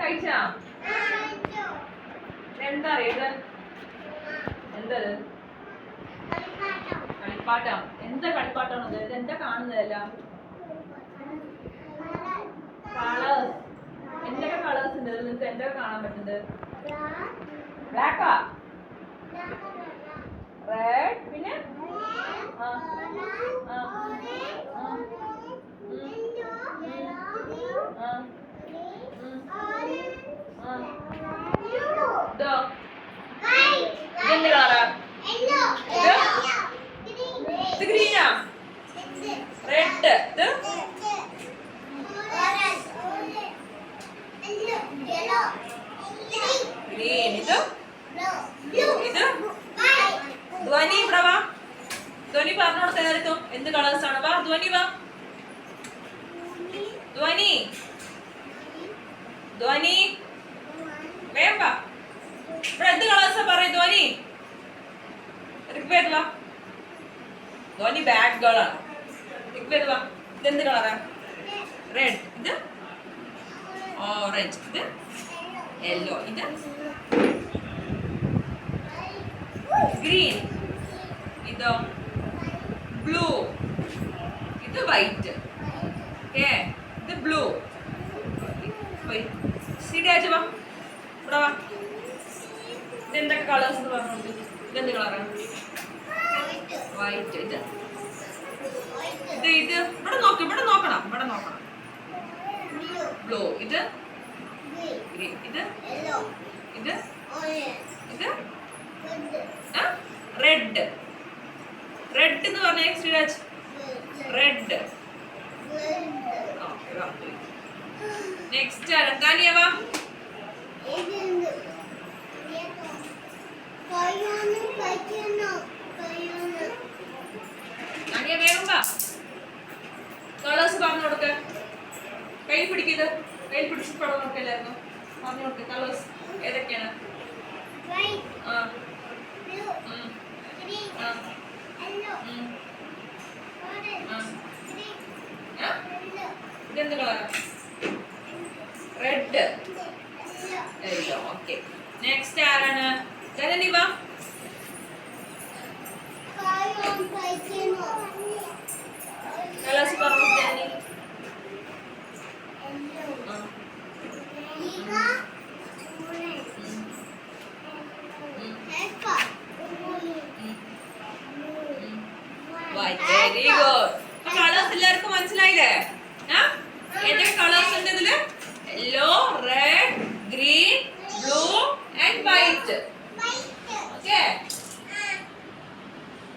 കഴിച്ചാ? എന്താ ഇത്? എന്തത്? കളിപ്പാട്ടം. എന്താ കളിപ്പാട്ടാണത്? ഇത് എന്താ കാണുന്നതല്ല? കളേഴ്സ്. എന്തൊക്കെ കളേഴ്സ് ഉണ്ട്? നിങ്ങൾക്ക് എന്തൊക്കെ കാണാൻ പറ്റുന്നത്? ബ്ലാക്കാ, റെഡ്, പിന്നെ ഇതെന്ത് കളറാ? ഇത് ഗ്രീനാ, റെഡ്, ഇത് ഗ്രീൻ, ഇത് ഇത് ധ്വനി ഇവിടെ വാ. ധ്വനി പറഞ്ഞു കൊടുത്ത എല്ലാവർക്കും എന്ത് കളേഴ്സ് ആണ്? വാ ധ്വനി, വാ ധ്വനി, ധ്വനി വേഗം വാ. ഇവിടെ എന്ത് കളേഴ്സാ പറയും ധ്വനി? ഋഗ്വേദ് വാ. ധ്വനി ബാഡ് ഗേൾ ആണ്. ഋഗ്വേദ് വാ. ഇതെന്ത് കളറാ? റെഡ്, ഇത് ഓറഞ്ച്, ഇത് യെല്ലോ, ഇത് ഗ്രീൻ, ഇതോ ബ്ലൂ, ഇത് വൈറ്റ്, ഓക്കേ ഇത് ബ്ലൂ. സിരാജ് വാ ഇവിടെ വാ. ഇതെന്തൊക്കെ കളേഴ്സ് എന്ന് പറഞ്ഞോണ്ട്? ഇതെന്ത് കളറാണ്? വൈറ്റ്, ഇത് ഇത് ഇത് ഇവിടെ നോക്ക്, ഇവിടെ നോക്കണം, ഇവിടെ നോക്കണം. ബ്ലൂ, ഇത് ഗ്രീൻ, ഇത് ഇത് ഇത് റെഡ്. റെഡ് എന്ന് പറഞ്ഞേ ശ്രീരാജ്. റെഡ്. നെക്സ്റ്റ് താനിയ വാ. താനിയ വേഗം വാ. കളേഴ്സ് പറഞ്ഞു കൊടുക്ക. കൈ പിടിക്കത്, കൈ പിടിച്ചിട്ട് പടം നോക്കല്ലായിരുന്നു. പറഞ്ഞു കൊടുക്ക കളേഴ്സ് ഏതൊക്കെയാണ്? ഇതെന്ത് കളറാ? Red, yellow. ഓക്കെ നെക്സ്റ്റ് ആരാണ്? ജനനി വാ. കളേഴ്സ് പറഞ്ഞു ജനനി. Very good. കളേഴ്സ് എല്ലാവർക്കും മനസ്സിലായില്ലേ? ഏതൊക്കെ കളേഴ്സ് ഉണ്ട്?